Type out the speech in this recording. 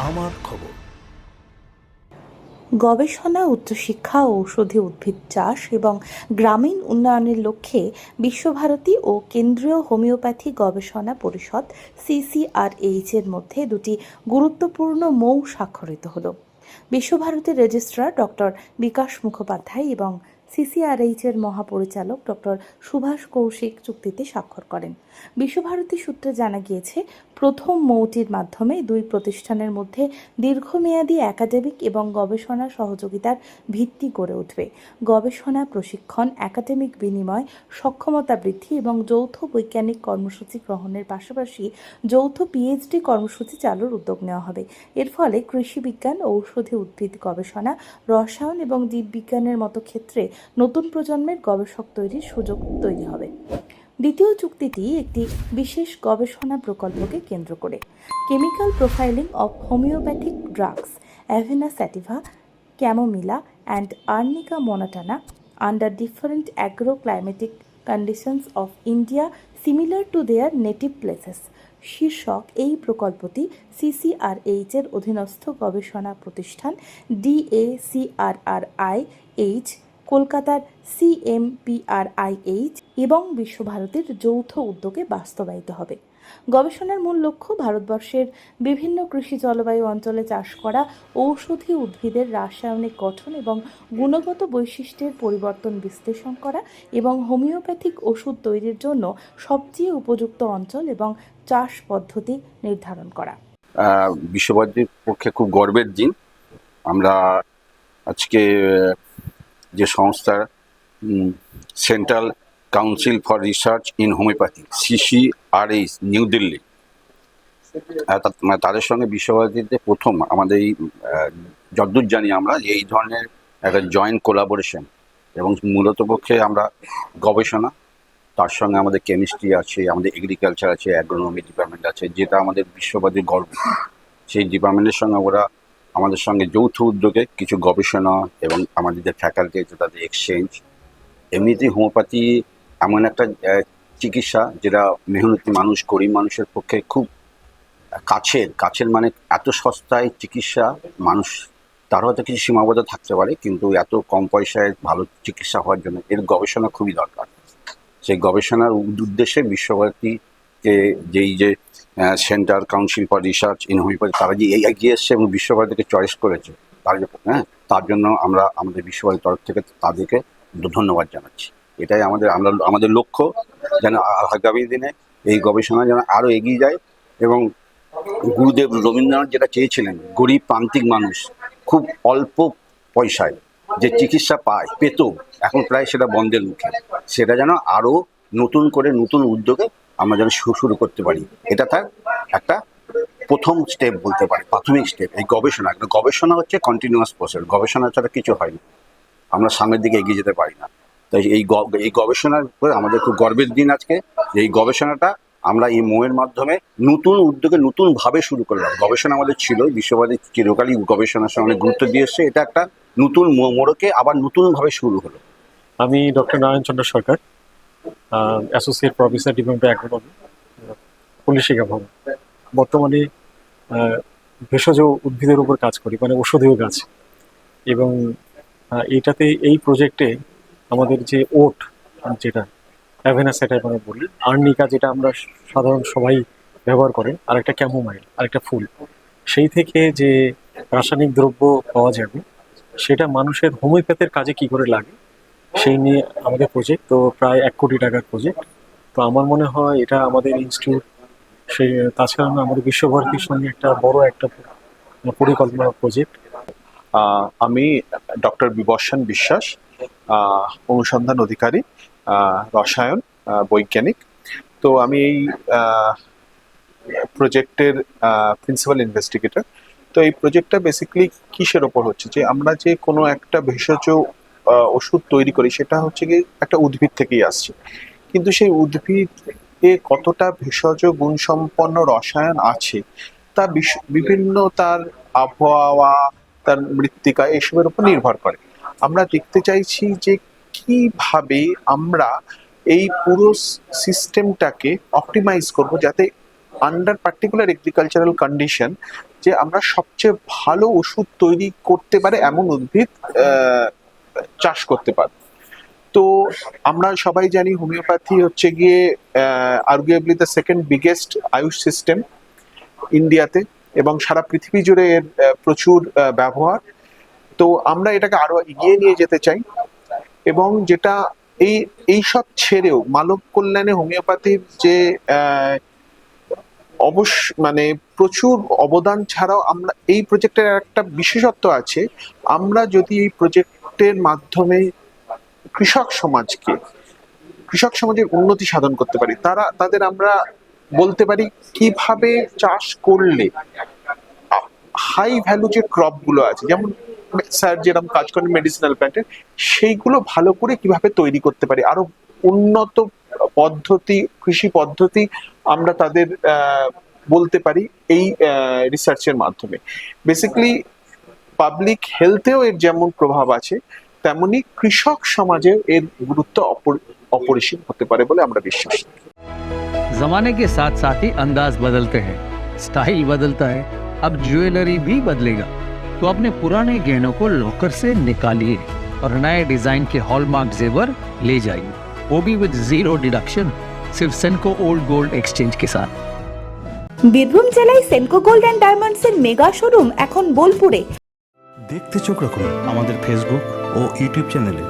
আমার খবর। গবেষণা, উচ্চশিক্ষা, ঔষধি উদ্ভিদ চাষ এবং গ্রামীণ উন্নয়নের লক্ষ্যে বিশ্বভারতী ও কেন্দ্রীয় হোমিওপ্যাথি গবেষণা পরিষদ CCRH এর মধ্যে দুটি গুরুত্বপূর্ণ মৌ স্বাক্ষরিত হল। বিশ্বভারতীর রেজিস্ট্রার ডক্টর বিকাশ মুখোপাধ্যায় এবং CCRH এর মহাপরিচালক ডক্টর সুভাষ কৌশিক চুক্তিতে স্বাক্ষর করেন। বিশ্বভারতী সূত্রে জানা গিয়েছে, প্রথম মৌটির মাধ্যমে দুই প্রতিষ্ঠানের মধ্যে দীর্ঘমেয়াদী একাডেমিক এবং গবেষণা সহযোগিতার ভিত্তি গড়ে উঠবে। গবেষণা, প্রশিক্ষণ, একাডেমিক বিনিময়, সক্ষমতা বৃদ্ধি এবং যৌথ বৈজ্ঞানিক কর্মসূচি গ্রহণের পাশাপাশি যৌথ PhD কর্মসূচি চালুর উদ্যোগ নেওয়া হবে। এর ফলে কৃষি বিজ্ঞান, ঔষধি উদ্ভিদ গবেষণা, রসায়ন এবং জীববিজ্ঞানের মতো ক্ষেত্রে নতুন প্রজন্মের গবেষক তৈরির সুযোগ তৈরি হবে। দ্বিতীয় চুক্তিটি একটি বিশেষ গবেষণা প্রকল্পকে কেন্দ্র করে। Chemical profiling of homeopathic drugs avena sativa, chamomilla and arnica montana under different agroclimatic conditions of India similar to their native places শীর্ষক এই প্রকল্পটি CCRH এর অধীনস্থ গবেষণা প্রতিষ্ঠান DACRRIH, কলকাতার CMPRIH এবং বিশ্বভারতীর যৌথ উদ্যোগে বাস্তবায়িত হবে। গবেষণার মূল লক্ষ্য ভারতবর্ষের বিভিন্ন কৃষি জলবায়ু অঞ্চলে চাষ করা ঔষধি উদ্ভিদের রাসায়নিক গঠন এবং গুণগত বৈশিষ্ট্যের পরিবর্তন বিশ্লেষণ করা এবং হোমিওপ্যাথিক ওষুধ তৈরির জন্য সবচেয়ে উপযুক্ত অঞ্চল এবং চাষ পদ্ধতি নির্ধারণ করা। বিশ্বভারতীর পক্ষে খুব গর্বের দিন। আমরা আজকে যে সংস্থা central council for research in homeopathy CCRH new Delhi, তাদের সঙ্গে বিশ্বভারতীতে প্রথম আমাদের এই যদ্দূর জানি আমরা এই ধরনের একটা জয়েন্ট কোলাবোরেশন, এবং মূলত পক্ষে আমরা গবেষণা, তার সঙ্গে আমাদের কেমিস্ট্রি আছে, আমাদের এগ্রিকালচার আছে, অ্যাগ্রোনমি ডিপার্টমেন্ট আছে, যেটা আমাদের বিশ্বভারতীর গর্ব। সেই ডিপার্টমেন্টের সঙ্গে ওরা আমাদের সঙ্গে যৌথ উদ্যোগে কিছু গবেষণা এবং আমাদের যে ফ্যাকাল্টি আছে তাদের এক্সচেঞ্জ। এমনিতেই হোমিওপ্যাথি এমন একটা চিকিৎসা যেটা মেহনতি মানুষ, গরিব মানুষের পক্ষে খুব কাছের মানে এত সস্তায় চিকিৎসা মানুষ, তার হয়তো কিছু সীমাবদ্ধতা থাকতে পারে, কিন্তু এত কম পয়সায় ভালো চিকিৎসা হওয়ার জন্য এর গবেষণা খুবই দরকার। সেই গবেষণার উদ্দেশ্যে বিশ্বভারতীকে যেই যে central council for research in homeopathy তারা যে এগিয়ে এসছে এবং বিশ্বভারতীকে চয়েস করেছে, তার জন্য আমরা আমাদের বিশ্বভারতীর তরফ থেকে তাদেরকে ধন্যবাদ জানাচ্ছি। এটাই আমাদের লক্ষ্য, যেন আগামী দিনে এই গবেষণা যেন আরও এগিয়ে যায়। এবং গুরুদেব রবীন্দ্রনাথ যেটা চেয়েছিলেন, গরিব প্রান্তিক মানুষ খুব অল্প পয়সায় যে চিকিৎসা পেত, এখন প্রায় সেটা বন্ধের মুখে, সেটা যেন আরও নতুন করে নতুন উদ্যোগে আমরা যেন শুরু করতে পারি। এটা তার একটা প্রথম স্টেপ বলতে পারি, প্রাথমিক স্টেপ। এই গবেষণা হচ্ছে কন্টিনিউয়াস প্রসেস, গবেষণা ছাড়া কিছু হয় না, আমরা সামনের দিকে এগিয়ে যেতে পারি না। তাই এই গবেষণার উপরে আমাদের খুব গর্বের দিন আজকে। এই গবেষণাটা আমরা এই মৌয়ের মাধ্যমে নতুন উদ্যোগে নতুনভাবে শুরু করলাম। গবেষণা আমাদের ছিল, বিশ্বভারতী চিরকালই গবেষণার সঙ্গে অনেক গুরুত্ব দিয়ে এসছে, এটা একটা নতুন মোড়কে আবার নতুনভাবে শুরু হলো। আমি doctor Narayan Chandra Sarkar, associate professor, department of agronomy, Pallishiksha Bhavan. বর্তমানে ভেষজ উদ্ভিদের উপর কাজ করি, মানে ঔষধীয় গাছ। এবং এইটাতে এই প্রজেক্টে আমাদের যে ওট, যেটা অ্যাভেনা স্যাটাইভা আমরা বলি, আর্নিকা যেটা আমরা সাধারণ সবাই ব্যবহার করেন, আর একটা ক্যামোমাইল, আর একটা ফুল, সেই থেকে যে রাসায়নিক দ্রব্য পাওয়া যাবে সেটা মানুষের হোমিওপ্যাথির কাজে কি করে লাগে সেই নিয়ে আমাদের প্রজেক্ট। তো প্রায় 1 কোটি টাকার প্রজেক্ট। তো আমার মনে হয় এটা আমাদের ইনস্টিটিউট, সেই তাছাড়া আমাদের বিশ্বভারতীর সঙ্গে একটা বড় একটা পরিকল্পনা প্রজেক্ট। আমি ডক্টর বিবর্ষণ বিশ্বাস, অনুসন্ধান অধিকারী, রসায়ন বৈজ্ঞানিক। তো আমি এই প্রজেক্টের প্রিন্সিপাল ইনভেস্টিগেটর। তো এই প্রজেক্টটা বেসিক্যালি কিসের ওপর হচ্ছে, যে আমরা যে কোনো একটা ভেষজ ওষুধ তৈরি করি সেটা হচ্ছে কি একটা উদ্ভিদ থেকেই আসছে, কিন্তু সেই উদ্ভিদে কতটা ভেষজ গুণসম্পন্ন রসায়ন আছে তা বিভিন্ন তার আবহাওয়া, তার মৃত্তিকা, এসবের উপর নির্ভর করে। আমরা দেখতে চাইছি যে কিভাবে আমরা এই পুরো সিস্টেমটাকে অপটিমাইজ করব, যাতে আন্ডার পার্টিকুলার এগ্রিকালচারাল কন্ডিশন যে আমরা সবচেয়ে ভালো ওষুধ তৈরি করতে পারে এমন উদ্ভিদ চাষ করতে পারব। তো আমরা সবাই জানি হোমিওপ্যাথি হচ্ছে গিয়ে arguably the second biggest Ayush system ইন্ডিয়াতে, এবং সারা পৃথিবী জুড়ে এর প্রচুর ব্যবহার। তো আমরা এটাকে আরো এগিয়ে নিয়ে যেতে চাই, এবং যেটা এই সব ছেড়েও মানব কল্যাণে হোমিওপ্যাথির যে মানে প্রচুর অবদান ছাড়াও আমরা এই প্রজেক্টের একটা বিশেষত্ব আছে। আমরা যদি এই প্রজেক্টের মাধ্যমে কৃষক সমাজের উন্নতি সাধন করতে পারি, তাদের আমরা বলতে পারি কিভাবে চাষ করলে হাই ভ্যালু যে ক্রপ গুলো আছে, যেমন স্যার যেরকম কাজ করেন মেডিসিনাল প্ল্যান্টের, সেইগুলো ভালো করে কিভাবে তৈরি করতে পারি, আরো উন্নত পদ্ধতি, কৃষি পদ্ধতি আমরা তাদের বলতে পারি এই রিসার্চের মাধ্যমে। বেসিক্যালি পাবলিক হেলথেও এর যেমন প্রভাব আছে, তেমনি কৃষক সমাজেও এর গুরুত্ব অপরিসীম হতে পারে বলে আমরা বিশ্বাস করি। जमाने के साथ साथ ही अंदाज बदलते हैं, स्टाइल बदलता है, अब ज्वेलरी भी बदलेगा। तो अपने पुराने गहनों को लॉकर से निकालिए और नए डिजाइन के हॉलमार्क जेवर ले जाइए, वो भी विद 0 डिडक्शन, सिर्फ सेनको ओल्ड गोल्ड एक्सचेंज के साथ। বীরভূম জেলায় সেনকো গোল্ড অ্যান্ড ডায়মন্ডসের মেগা শোরুম এখন বোলপুরে। দেখতে চোখ রাখুন আমাদের ফেসবুক ও ইউটিউব চ্যানেলে।